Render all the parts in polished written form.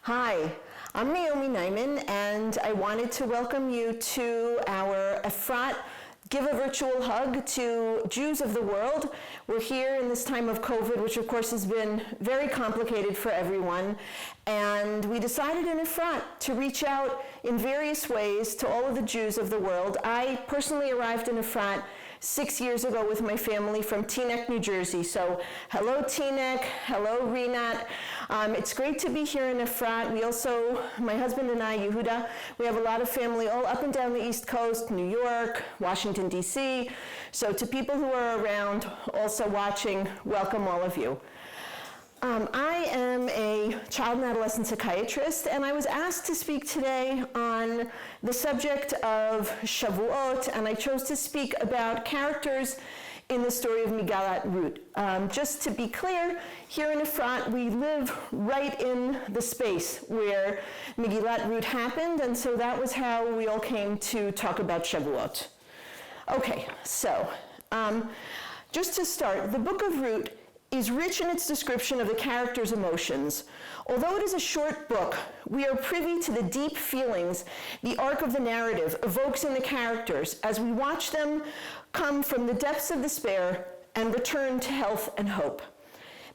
Hi, I'm Naomi Najman, and I wanted to welcome you to our Efrat Give a Virtual Hug to Jews of the World. We're here in this time of COVID, which of course has been very complicated for everyone, and we decided in Efrat to reach out in various ways to all of the Jews of the world. I personally arrived in Efrat 6 years ago with my family from Teaneck, New Jersey. So hello Teaneck, hello Rinat. It's great to be here in Efrat. We also, my husband and I, Yehuda, we have a lot of family all up and down the East Coast, New York, Washington, D.C. So to people who are around, also watching, welcome all of you. I am a child and adolescent psychiatrist, and I was asked to speak today on the subject of Shavuot, and I chose to speak about characters in the story of Megillat Ruth. Just to be clear, here in Efrat, we live right in the space where Megillat Ruth happened, and so that was how we all came to talk about Shavuot. Okay, so just to start, the book of Ruth is rich in its description of the character's emotions. Although it is a short book, we are privy to the deep feelings the arc of the narrative evokes in the characters as we watch them come from the depths of despair and return to health and hope.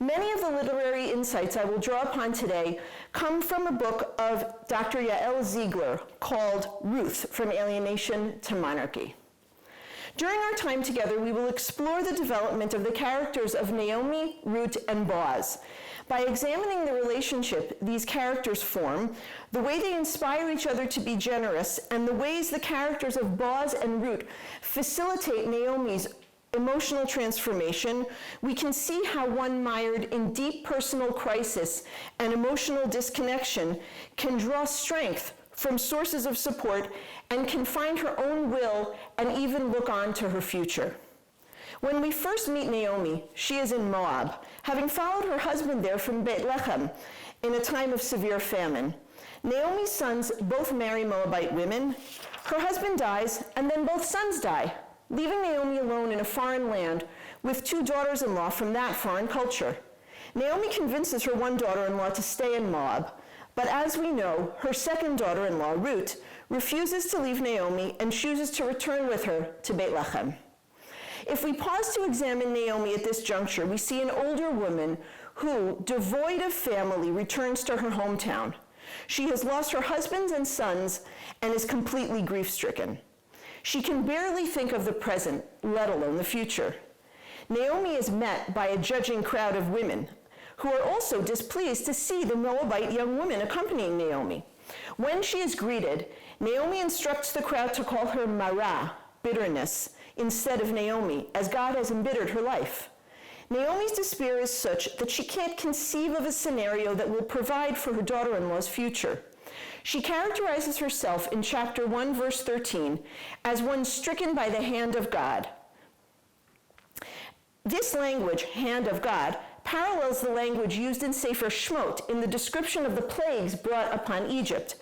Many of the literary insights I will draw upon today come from a book of Dr. Yael Ziegler called Ruth, From Alienation to Monarchy. During our time together, we will explore the development of the characters of Naomi, Ruth, and Boaz. By examining the relationship these characters form, the way they inspire each other to be generous, and the ways the characters of Boaz and Ruth facilitate Naomi's emotional transformation, we can see how one mired in deep personal crisis and emotional disconnection can draw strength from sources of support and can find her own will and even look on to her future. When we first meet Naomi, she is in Moab, having followed her husband there from Bethlehem in a time of severe famine. Naomi's sons both marry Moabite women. Her husband dies, and then both sons die, leaving Naomi alone in a foreign land with two daughters-in-law from that foreign culture. Naomi convinces her one daughter-in-law to stay in Moab, but as we know, her second daughter-in-law, Ruth, refuses to leave Naomi and chooses to return with her to Bethlehem. If we pause to examine Naomi at this juncture, we see an older woman who, devoid of family, returns to her hometown. She has lost her husbands and sons and is completely grief-stricken. She can barely think of the present, let alone the future. Naomi is met by a judging crowd of women who are also displeased to see the Moabite young woman accompanying Naomi. When she is greeted, Naomi instructs the crowd to call her Mara, bitterness, instead of Naomi, as God has embittered her life. Naomi's despair is such that she can't conceive of a scenario that will provide for her daughter-in-law's future. She characterizes herself in chapter 1, verse 13, as one stricken by the hand of God. This language, hand of God, parallels the language used in Sefer Shmot in the description of the plagues brought upon Egypt.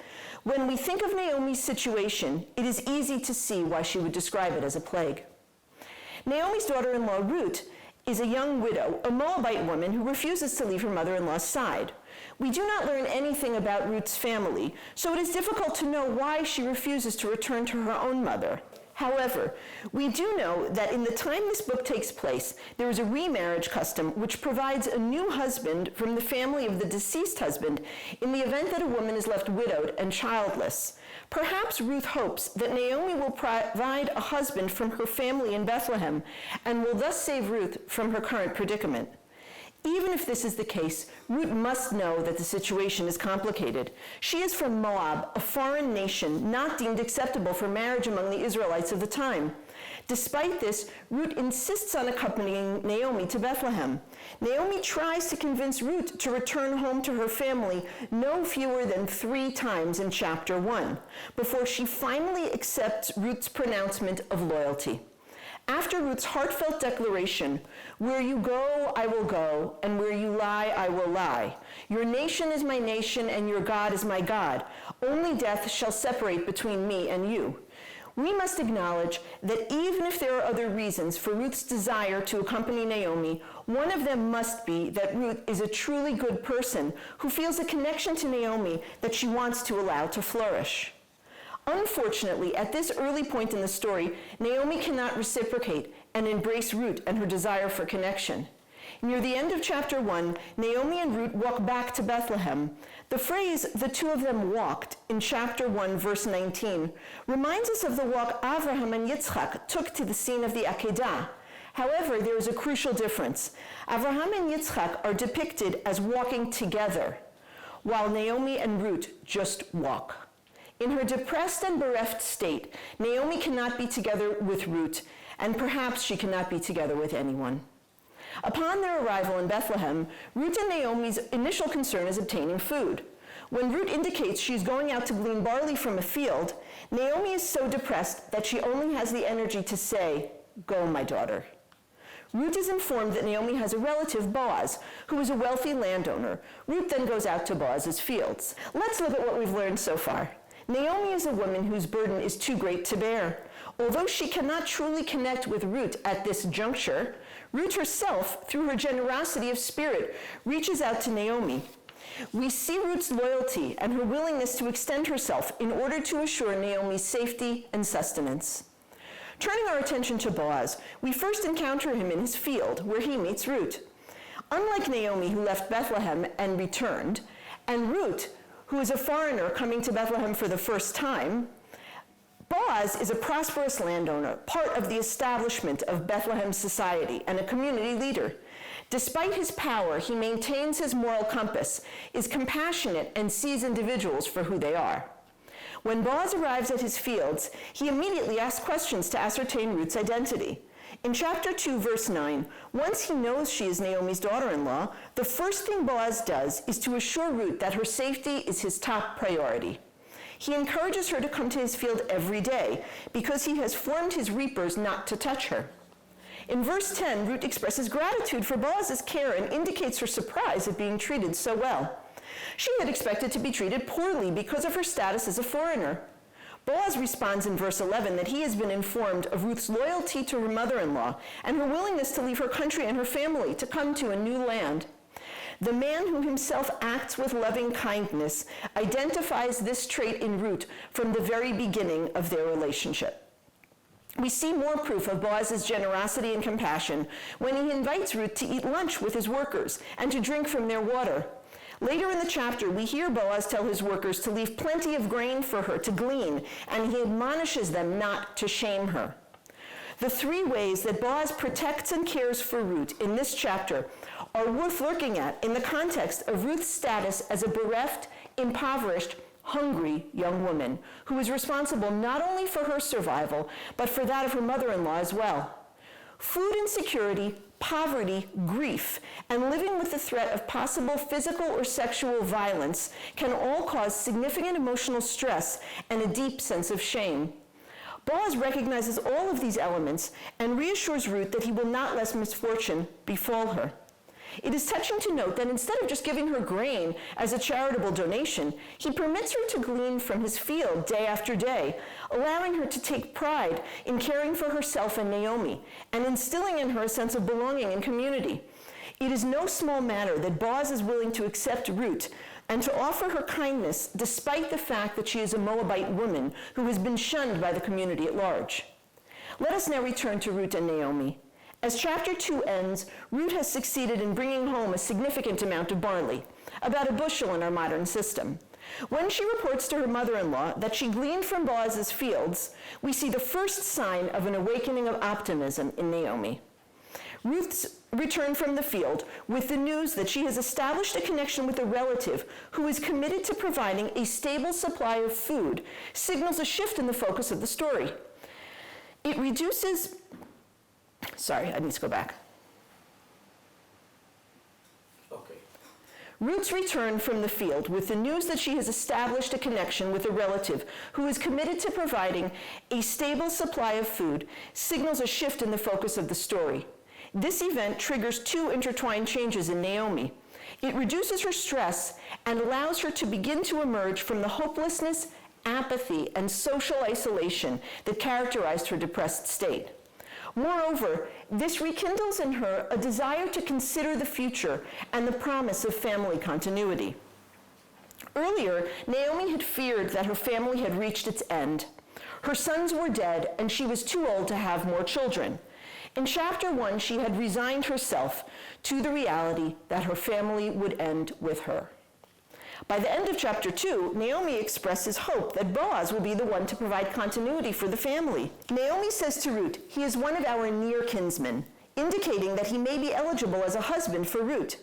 When we think of Naomi's situation, it is easy to see why she would describe it as a plague. Naomi's daughter-in-law, Ruth, is a young widow, a Moabite woman who refuses to leave her mother-in-law's side. We do not learn anything about Ruth's family, so it is difficult to know why she refuses to return to her own mother. However, we do know that in the time this book takes place, there is a remarriage custom which provides a new husband from the family of the deceased husband in the event that a woman is left widowed and childless. Perhaps Ruth hopes that Naomi will provide a husband from her family in Bethlehem and will thus save Ruth from her current predicament. Even if this is the case, Ruth must know that the situation is complicated. She is from Moab, a foreign nation not deemed acceptable for marriage among the Israelites of the time. Despite this, Ruth insists on accompanying Naomi to Bethlehem. Naomi tries to convince Ruth to return home to her family no fewer than 3 times in chapter 1, before she finally accepts Ruth's pronouncement of loyalty. After Ruth's heartfelt declaration, "Where you go, I will go, and where you lie, I will lie. Your nation is my nation, and your God is my God. Only death shall separate between me and you," we must acknowledge that even if there are other reasons for Ruth's desire to accompany Naomi, one of them must be that Ruth is a truly good person who feels a connection to Naomi that she wants to allow to flourish. Unfortunately, at this early point in the story, Naomi cannot reciprocate and embrace Ruth and her desire for connection. Near the end of chapter 1, Naomi and Ruth walk back to Bethlehem. The phrase, "the two of them walked," in chapter 1, verse 19, reminds us of the walk Abraham and Yitzchak took to the scene of the Akedah. However, there is a crucial difference. Abraham and Yitzchak are depicted as walking together, while Naomi and Ruth just walk. In her depressed and bereft state, Naomi cannot be together with Ruth, and perhaps she cannot be together with anyone. Upon their arrival in Bethlehem, Ruth and Naomi's initial concern is obtaining food. When Ruth indicates she's going out to glean barley from a field, Naomi is so depressed that she only has the energy to say, "Go, my daughter." Ruth is informed that Naomi has a relative, Boaz, who is a wealthy landowner. Ruth then goes out to Boaz's fields. Let's look at what we've learned so far. Naomi is a woman whose burden is too great to bear. Although she cannot truly connect with Ruth at this juncture, Ruth herself, through her generosity of spirit, reaches out to Naomi. We see Ruth's loyalty and her willingness to extend herself in order to assure Naomi's safety and sustenance. Turning our attention to Boaz, we first encounter him in his field, where he meets Ruth. Unlike Naomi, who left Bethlehem and returned, and Ruth, who is a foreigner coming to Bethlehem for the first time, Boaz is a prosperous landowner, part of the establishment of Bethlehem society, and a community leader. Despite his power, he maintains his moral compass, is compassionate, and sees individuals for who they are. When Boaz arrives at his fields, he immediately asks questions to ascertain Ruth's identity. In chapter 2, verse 9, once he knows she is Naomi's daughter-in-law, the first thing Boaz does is to assure Ruth that her safety is his top priority. He encourages her to come to his field every day because he has formed his reapers not to touch her. In verse 10, Ruth expresses gratitude for Boaz's care and indicates her surprise at being treated so well. She had expected to be treated poorly because of her status as a foreigner. Boaz responds in verse 11 that he has been informed of Ruth's loyalty to her mother-in-law and her willingness to leave her country and her family to come to a new land. The man who himself acts with loving kindness identifies this trait in Ruth from the very beginning of their relationship. We see more proof of Boaz's generosity and compassion when he invites Ruth to eat lunch with his workers and to drink from their water. Later in the chapter, we hear Boaz tell his workers to leave plenty of grain for her to glean, and he admonishes them not to shame her. The three ways that Boaz protects and cares for Ruth in this chapter are worth looking at in the context of Ruth's status as a bereft, impoverished, hungry young woman who is responsible not only for her survival, but for that of her mother-in-law as well. Food insecurity, poverty, grief, and living with the threat of possible physical or sexual violence can all cause significant emotional stress and a deep sense of shame. Boaz recognizes all of these elements and reassures Ruth that he will not let misfortune befall her. It is touching to note that instead of just giving her grain as a charitable donation, he permits her to glean from his field day after day, allowing her to take pride in caring for herself and Naomi, and instilling in her a sense of belonging and community. It is no small matter that Boaz is willing to accept Ruth and to offer her kindness despite the fact that she is a Moabite woman who has been shunned by the community at large. Let us now return to Ruth and Naomi. As chapter 2 ends, Ruth has succeeded in bringing home a significant amount of barley, about a bushel in our modern system. When she reports to her mother-in-law that she gleaned from Boaz's fields, we see the first sign of an awakening of optimism in Naomi. Ruth's return from the field with the news that she has established a connection with a relative who is committed to providing a stable supply of food signals a shift in the focus of the story. It reduces... Sorry, I need to go back. Okay. Ruth's return from the field with the news that she has established a connection with a relative who is committed to providing a stable supply of food signals a shift in the focus of the story. This event triggers two intertwined changes in Naomi. It reduces her stress and allows her to begin to emerge from the hopelessness apathy, and social isolation that characterized her depressed state. Moreover, this rekindles in her a desire to consider the future and the promise of family continuity. Earlier, Naomi had feared that her family had reached its end. Her sons were dead, and she was too old to have more children. In chapter 1, she had resigned herself to the reality that her family would end with her. By the end of chapter 2, Naomi expresses hope that Boaz will be the one to provide continuity for the family. Naomi says to Ruth, "He is one of our near kinsmen," indicating that he may be eligible as a husband for Ruth.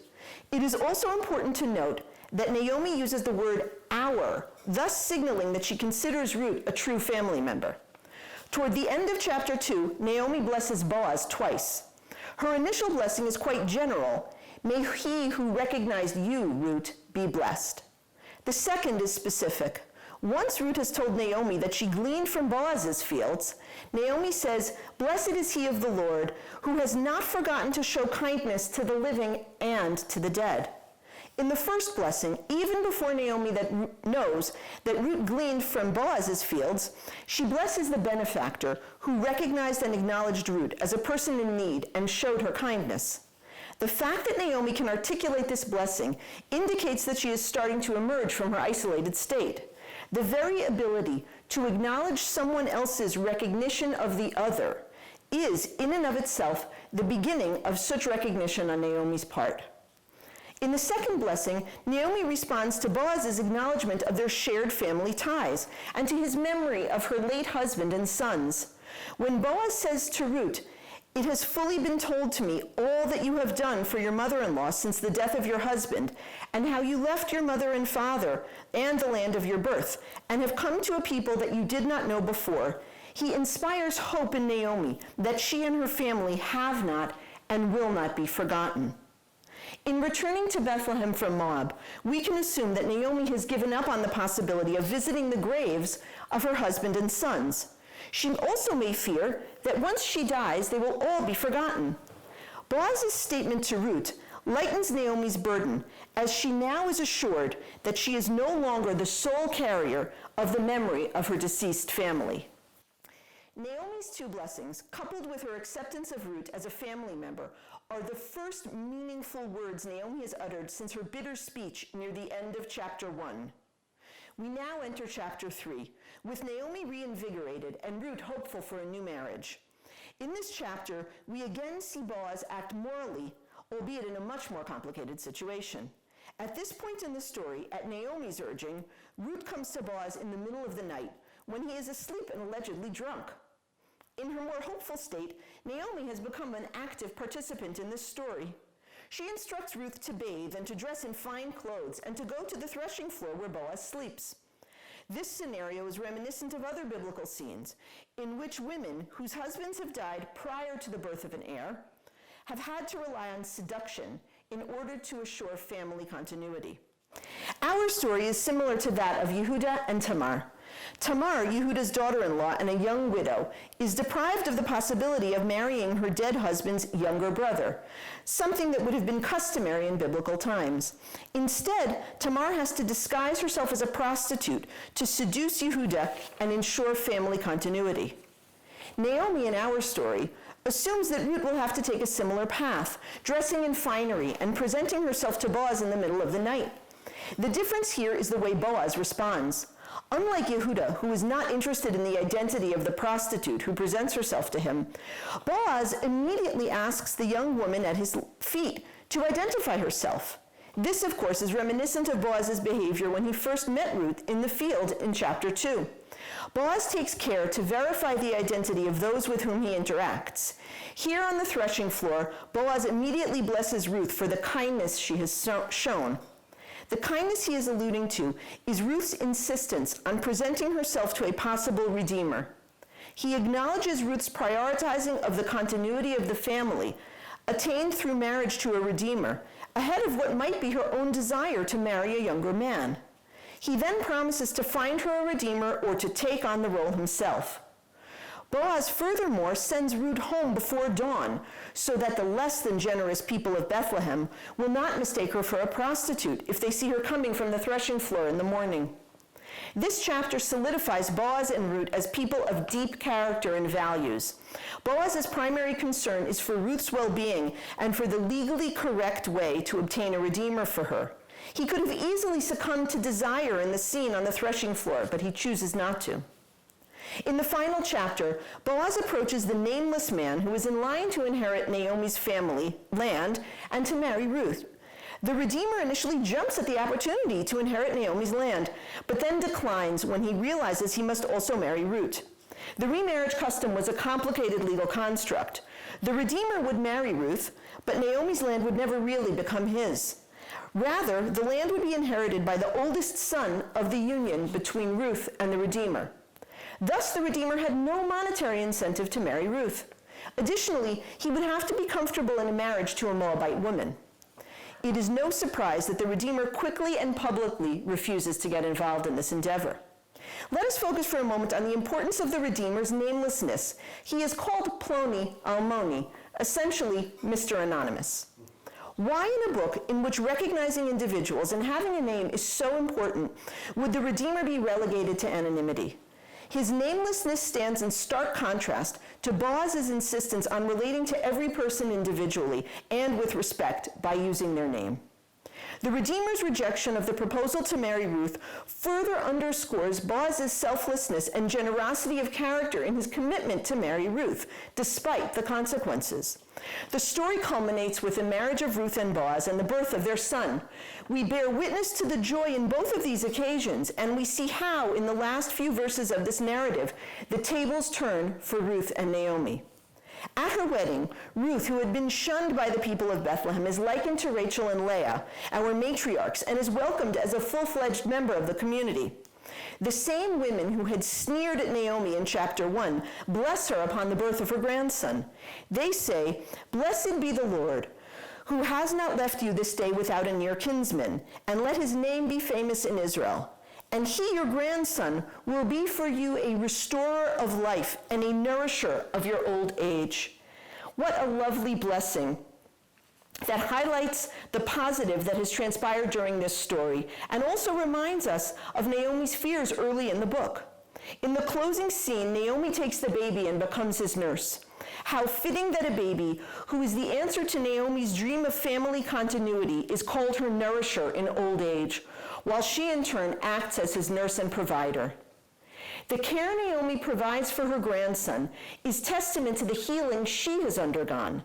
It is also important to note that Naomi uses the word "our," thus signaling that she considers Ruth a true family member. Toward the end of chapter 2, Naomi blesses Boaz twice. Her initial blessing is quite general. "May he who recognized you, Ruth, be blessed." The second is specific. Once Ruth has told Naomi that she gleaned from Boaz's fields, Naomi says, "Blessed is he of the Lord, who has not forgotten to show kindness to the living and to the dead." In the first blessing, even before Naomi knows that Ruth gleaned from Boaz's fields, she blesses the benefactor who recognized and acknowledged Ruth as a person in need and showed her kindness. The fact that Naomi can articulate this blessing indicates that she is starting to emerge from her isolated state. The very ability to acknowledge someone else's recognition of the other is, in and of itself, the beginning of such recognition on Naomi's part. In the second blessing, Naomi responds to Boaz's acknowledgement of their shared family ties and to his memory of her late husband and sons. When Boaz says to Ruth, "It has fully been told to me all that you have done for your mother-in-law since the death of your husband, and how you left your mother and father and the land of your birth, and have come to a people that you did not know before," he inspires hope in Naomi that she and her family have not and will not be forgotten. In returning to Bethlehem from Moab, we can assume that Naomi has given up on the possibility of visiting the graves of her husband and sons. She also may fear that once she dies, they will all be forgotten. Boaz's statement to Ruth lightens Naomi's burden, as she now is assured that she is no longer the sole carrier of the memory of her deceased family. Naomi's two blessings, coupled with her acceptance of Ruth as a family member, are the first meaningful words Naomi has uttered since her bitter speech near the end of chapter 1. We now enter chapter 3, with Naomi reinvigorated and Ruth hopeful for a new marriage. In this chapter, we again see Boaz act morally, albeit in a much more complicated situation. At this point in the story, at Naomi's urging, Ruth comes to Boaz in the middle of the night, when he is asleep and allegedly drunk. In her more hopeful state, Naomi has become an active participant in this story. She instructs Ruth to bathe and to dress in fine clothes and to go to the threshing floor where Boaz sleeps. This scenario is reminiscent of other biblical scenes in which women whose husbands have died prior to the birth of an heir have had to rely on seduction in order to assure family continuity. Our story is similar to that of Yehuda and Tamar. Tamar, Yehuda's daughter-in-law and a young widow, is deprived of the possibility of marrying her dead husband's younger brother, something that would have been customary in biblical times. Instead, Tamar has to disguise herself as a prostitute to seduce Yehuda and ensure family continuity. Naomi, in our story, assumes that Ruth will have to take a similar path, dressing in finery and presenting herself to Boaz in the middle of the night. The difference here is the way Boaz responds. Unlike Yehuda, who is not interested in the identity of the prostitute who presents herself to him, Boaz immediately asks the young woman at his feet to identify herself. This, of course, is reminiscent of Boaz's behavior when he first met Ruth in the field in chapter 2. Boaz takes care to verify the identity of those with whom he interacts. Here on the threshing floor, Boaz immediately blesses Ruth for the kindness she has shown. The kindness he is alluding to is Ruth's insistence on presenting herself to a possible redeemer. He acknowledges Ruth's prioritizing of the continuity of the family, attained through marriage to a redeemer, ahead of what might be her own desire to marry a younger man. He then promises to find her a redeemer or to take on the role himself. Boaz furthermore sends Ruth home before dawn so that the less than generous people of Bethlehem will not mistake her for a prostitute if they see her coming from the threshing floor in the morning. This chapter solidifies Boaz and Ruth as people of deep character and values. Boaz's primary concern is for Ruth's well-being and for the legally correct way to obtain a redeemer for her. He could have easily succumbed to desire in the scene on the threshing floor, but he chooses not to. In the final chapter, Boaz approaches the nameless man who is in line to inherit Naomi's family land and to marry Ruth. The Redeemer initially jumps at the opportunity to inherit Naomi's land, but then declines when he realizes he must also marry Ruth. The remarriage custom was a complicated legal construct. The Redeemer would marry Ruth, but Naomi's land would never really become his. Rather, the land would be inherited by the oldest son of the union between Ruth and the Redeemer. Thus, the Redeemer had no monetary incentive to marry Ruth. Additionally, he would have to be comfortable in a marriage to a Moabite woman. It is no surprise that the Redeemer quickly and publicly refuses to get involved in this endeavor. Let us focus for a moment on the importance of the Redeemer's namelessness. He is called Ploni Almoni, essentially Mr. Anonymous. Why in a book in which recognizing individuals and having a name is so important would the Redeemer be relegated to anonymity? His namelessness stands in stark contrast to Boaz's insistence on relating to every person individually and with respect by using their name. The Redeemer's rejection of the proposal to marry Ruth further underscores Boaz's selflessness and generosity of character in his commitment to marry Ruth, despite the consequences. The story culminates with the marriage of Ruth and Boaz and the birth of their son. We bear witness to the joy in both of these occasions, and we see how, in the last few verses of this narrative, the tables turn for Ruth and Naomi. At her wedding, Ruth, who had been shunned by the people of Bethlehem, is likened to Rachel and Leah, our matriarchs, and is welcomed as a full-fledged member of the community. The same women who had sneered at Naomi in chapter 1 bless her upon the birth of her grandson. They say, "Blessed be the Lord, who has not left you this day without a near kinsman, and let his name be famous in Israel. And he, your grandson, will be for you a restorer of life and a nourisher of your old age." What a lovely blessing that highlights the positive that has transpired during this story and also reminds us of Naomi's fears early in the book. In the closing scene, Naomi takes the baby and becomes his nurse. How fitting that a baby, who is the answer to Naomi's dream of family continuity, is called her nourisher in old age, while she in turn acts as his nurse and provider. The care Naomi provides for her grandson is testament to the healing she has undergone.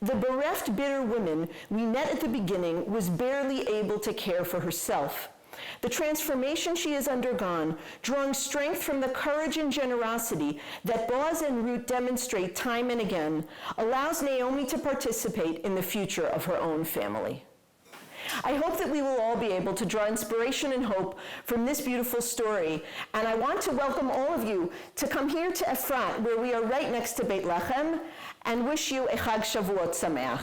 The bereft, bitter woman we met at the beginning was barely able to care for herself. The transformation she has undergone, drawing strength from the courage and generosity that Boaz and Ruth demonstrate time and again, allows Naomi to participate in the future of her own family. I hope that we will all be able to draw inspiration and hope from this beautiful story, and I want to welcome all of you to come here to Efrat, where we are right next to Beit Lechem, and wish you a Chag Shavuot Sameach.